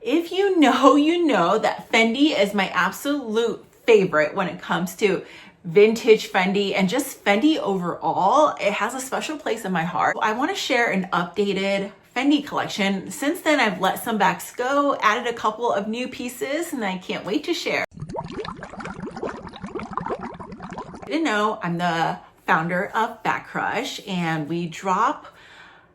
If you know, you know that Fendi is my absolute favorite when it comes to vintage Fendi and just Fendi overall. It has a special place in my heart. I want to share an updated Fendi collection. Since then, I've let some bags go, added a couple of new pieces, and I can't wait to share. You didn't know, I'm the founder of Bag Crush, and we drop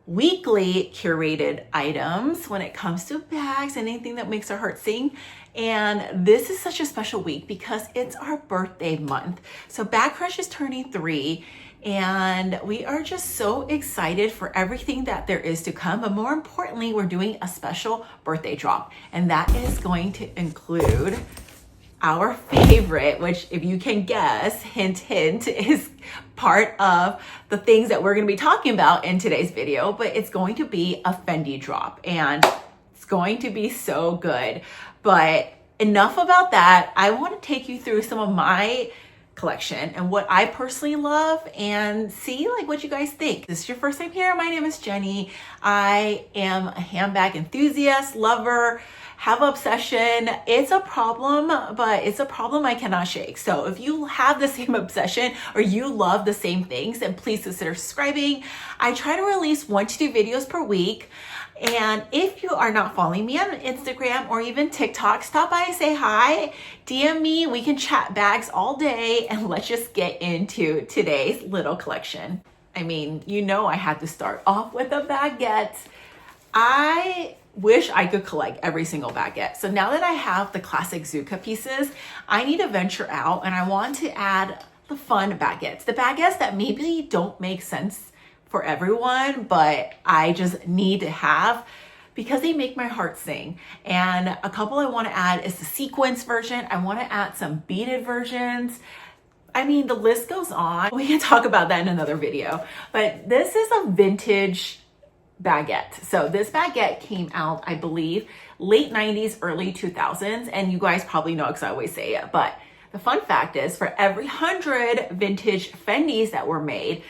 weekly curated items when it comes to bags, anything that makes our heart sing. And this is such a special week because it's our birthday month. So Bag Crush is turning 3, and we are just so excited for everything that there is to come. But more importantly, we're doing a special birthday drop, and that is going to include our favorite, which if you can guess, hint, hint, is part of the things that we're going to be talking about in today's video, but it's going to be a Fendi drop and it's going to be so good. But enough about that. I want to take you through some of my collection and what I personally love and see like what you guys think. If this is your first time here, my name is Jenny. I am a handbag enthusiast, lover, have obsession. It's a problem, but it's a problem I cannot shake. So if you have the same obsession or you love the same things, then please consider subscribing. I try to release 1 to 2 videos per week. And if you are not following me on Instagram or even TikTok, stop by and say hi, DM me, we can chat bags all day, and let's just get into today's little collection. I mean, you know I had to start off with a baguette. I wish I could collect every single baguette. So now that I have the classic Zuka pieces, I need to venture out and I want to add the fun baguettes. The baguettes that maybe don't make sense for everyone, but I just need to have because they make my heart sing. And a couple I want to add is the sequence version. I want to add some beaded versions. I mean, the list goes on. We can talk about that in another video, but this is a vintage baguette. So this baguette came out, I believe, late 90s, early 2000s. And you guys probably know because I always say it, but the fun fact is for every 100 vintage Fendis that were made,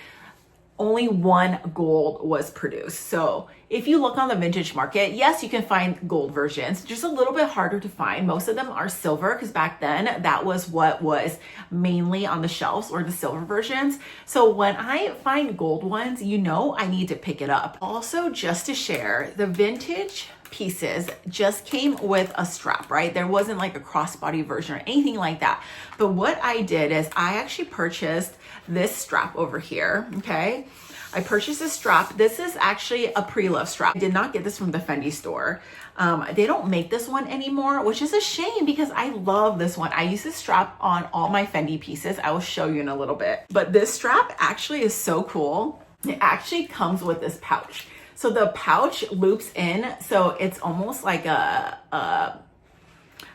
only 1 gold was produced. So if you look on the vintage market, yes, you can find gold versions, just a little bit harder to find. Most of them are silver because back then that was what was mainly on the shelves, or the silver versions. So when I find gold ones, you know I need to pick it up. Also, just to share, the vintage pieces just came with a strap, right? There wasn't like a crossbody version or anything like that. But what I did is I actually purchased this strap over here, okay? I purchased this strap. This is actually a pre-love strap. I did not get this from the Fendi store. They don't make this one anymore, which is a shame because I love this one. I use this strap on all my Fendi pieces. I will show you in a little bit. But this strap actually is so cool. It actually comes with this pouch. So the pouch loops in, so it's almost like an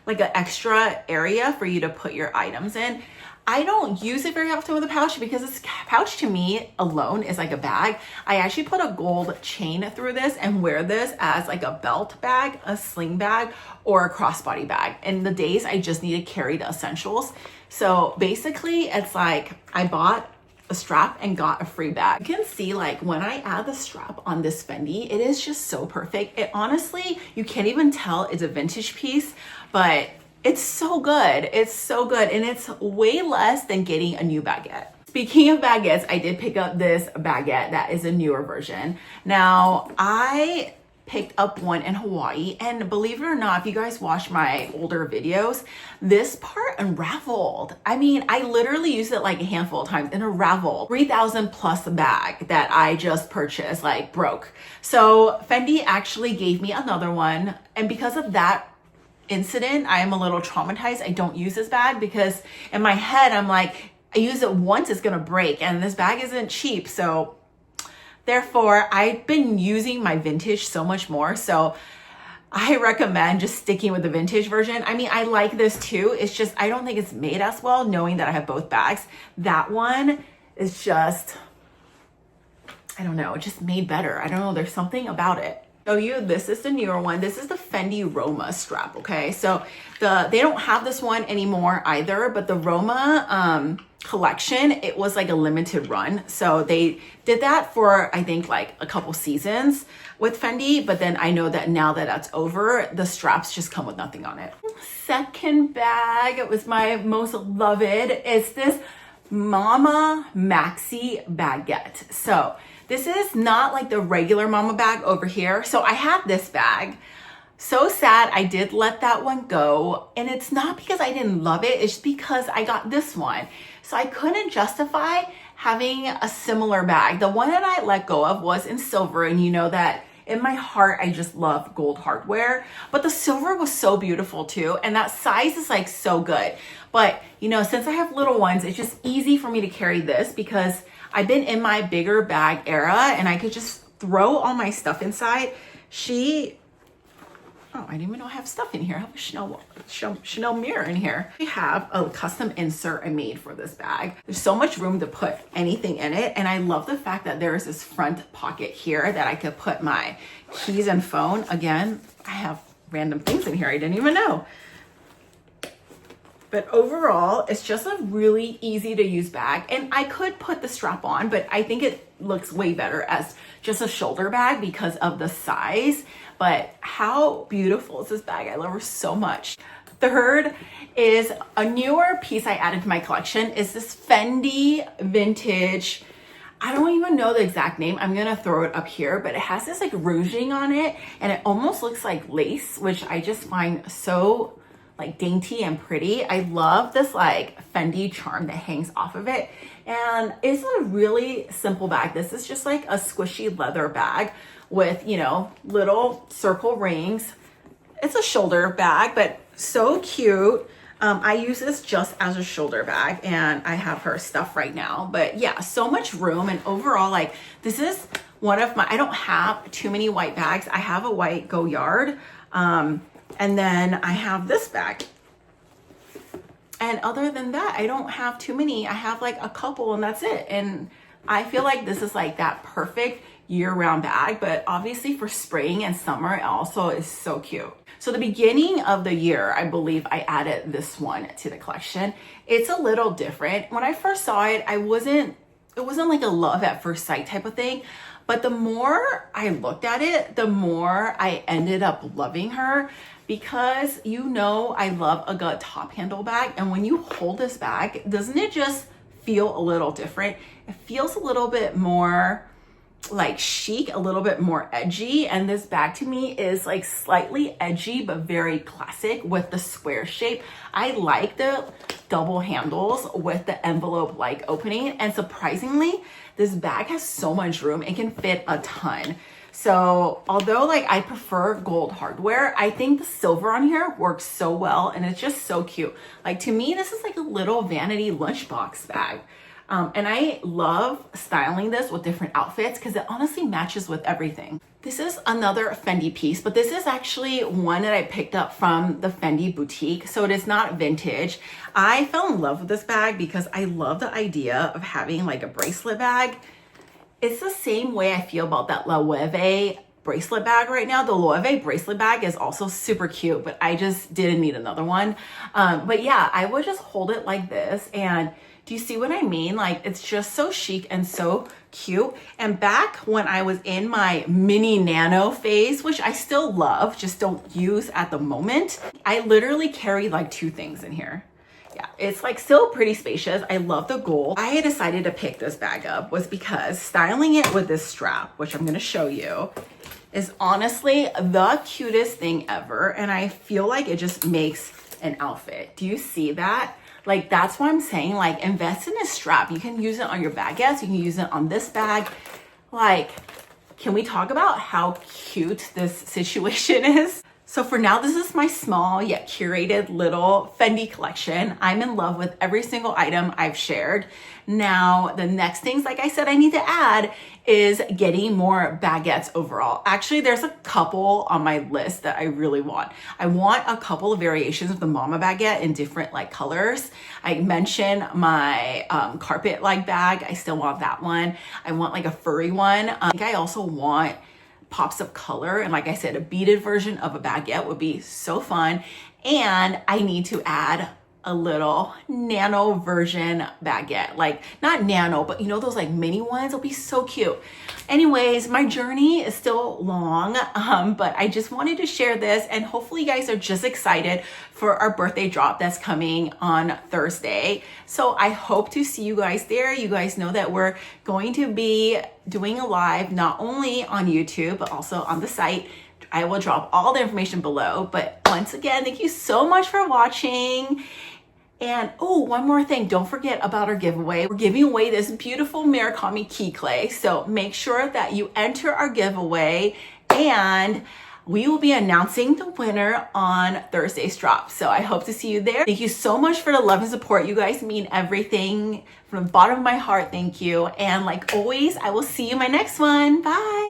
extra area for you to put your items in. I don't use it very often with a pouch because this pouch to me alone is like a bag. I actually put a gold chain through this and wear this as like a belt bag, a sling bag, or a crossbody bag. And the days I just need to carry the essentials. So basically it's like I bought a strap and got a free bag. You can see like when I add the strap on this Fendi, it is just so perfect. It honestly, you can't even tell it's a vintage piece, but it's so good. It's so good. And it's way less than getting a new baguette. Speaking of baguettes, I did pick up this baguette that is a newer version. Now, I picked up one in Hawaii, and believe it or not, if you guys watch my older videos, this part unraveled. I mean, I literally used it like a handful of times and unraveled. 3,000 plus bag that I just purchased like broke. So Fendi actually gave me another one, and because of that incident, I am a little traumatized. I don't use this bag because in my head, I'm like, I use it once, it's gonna break, and this bag isn't cheap. So therefore, I've been using my vintage so much more. So I recommend just sticking with the vintage version. I mean, I like this too. It's just, I don't think it's made as well knowing that I have both bags. That one is just, I don't know, just made better. I don't know, there's something about it. Show you, this is the newer one. This is the Fendi Roma strap, okay? So they don't have this one anymore either, but the Roma collection, it was like a limited run. So they did that for, I think, like a couple seasons with Fendi, but then I know that now that that's over, the straps just come with nothing on it. Second bag, it was my most loved. It's this Mama Maxi Baguette. So this is not like the regular Mama bag over here. So I have this bag. So sad I did let that one go. And it's not because I didn't love it, it's because I got this one. So I couldn't justify having a similar bag. The one that I let go of was in silver, and you know that in my heart, I just love gold hardware, but the silver was so beautiful too. And that size is like so good. But you know, since I have little ones, it's just easy for me to carry this because I've been in my bigger bag era and I could just throw all my stuff inside. Oh, I didn't even know I have stuff in here. I have a Chanel mirror in here. We have a custom insert I made for this bag. There's so much room to put anything in it. And I love the fact that there is this front pocket here that I could put my keys and phone. Again, I have random things in here I didn't even know. But overall, it's just a really easy to use bag. And I could put the strap on, but I think it looks way better as just a shoulder bag because of the size. But how beautiful is this bag? I love her so much. Third is a newer piece I added to my collection is this Fendi vintage. I don't even know the exact name. I'm gonna throw it up here, but it has this like ruching on it and it almost looks like lace, which I just find so like dainty and pretty. I love this like Fendi charm that hangs off of it. And it's a really simple bag. This is just like a squishy leather bag with, you know, little circle rings. It's a shoulder bag, but so cute. I use this just as a shoulder bag and I have her stuff right now. But yeah, so much room. And overall, like this is one of my, I don't have too many white bags. I have a white Goyard. And then I have this bag. And other than that, I don't have too many. I have like a couple and that's it. And I feel like this is like that perfect year-round bag, but obviously for spring and summer, it also is so cute. So the beginning of the year, I believe I added this one to the collection. It's a little different. When I first saw it, it wasn't like a love at first sight type of thing. But the more I looked at it, the more I ended up loving her because you know I love a good top handle bag. And when you hold this bag, doesn't it just feel a little different? It feels a little bit more like chic, a little bit more edgy. And this bag to me is like slightly edgy, but very classic with the square shape. I like the double handles with the envelope-like opening. And surprisingly, this bag has so much room. It can fit a ton. So although like I prefer gold hardware, I think the silver on here works so well and it's just so cute. Like to me, this is like a little vanity lunchbox bag. And I love styling this with different outfits because it honestly matches with everything. This is another Fendi piece, but this is actually one that I picked up from the Fendi boutique. So it is not vintage. I fell in love with this bag because I love the idea of having like a bracelet bag. It's the same way I feel about that Loewe bracelet bag right now. The Loewe bracelet bag is also super cute, but I just didn't need another one. But yeah, I would just hold it like this. And do you see what I mean? Like it's just so chic and so cute. And back when I was in my mini nano phase, which I still love, just don't use at the moment, I literally carry like two things in here. Yeah, it's like still pretty spacious. I love the gold. I decided to pick this bag up was because styling it with this strap, which I'm gonna show you, is honestly the cutest thing ever. And I feel like it just makes an outfit. Do you see that? Like, that's why I'm saying, like, invest in this strap. You can use it on your baguettes. You can use it on this bag. Like, can we talk about how cute this situation is? So for now, this is my small yet curated little Fendi collection. I'm in love with every single item I've shared. Now, the next things, like I said, I need to add is getting more baguettes overall. Actually, there's a couple on my list that I really want. I want a couple of variations of the Mama Baguette in different like colors. I mentioned my carpet like bag. I still want that one. I want like a furry one. I think I also want pops of color. And like I said, a beaded version of a baguette would be so fun. And I need to add a little nano version baguette. Like not nano, but you know those like mini ones? It'll be so cute. Anyways, my journey is still long, but I just wanted to share this, and hopefully you guys are just excited for our birthday drop that's coming on Thursday. So I hope to see you guys there. You guys know that we're going to be doing a live not only on YouTube, but also on the site. I will drop all the information below. But once again, thank you so much for watching. And oh, one more thing, don't forget about our giveaway. We're giving away this beautiful Murakami key clay. So make sure that you enter our giveaway, and we will be announcing the winner on Thursday's drop. So I hope to see you there. Thank you so much for the love and support. You guys mean everything. From the bottom of my heart, thank you. And like always, I will see you in my next one. Bye.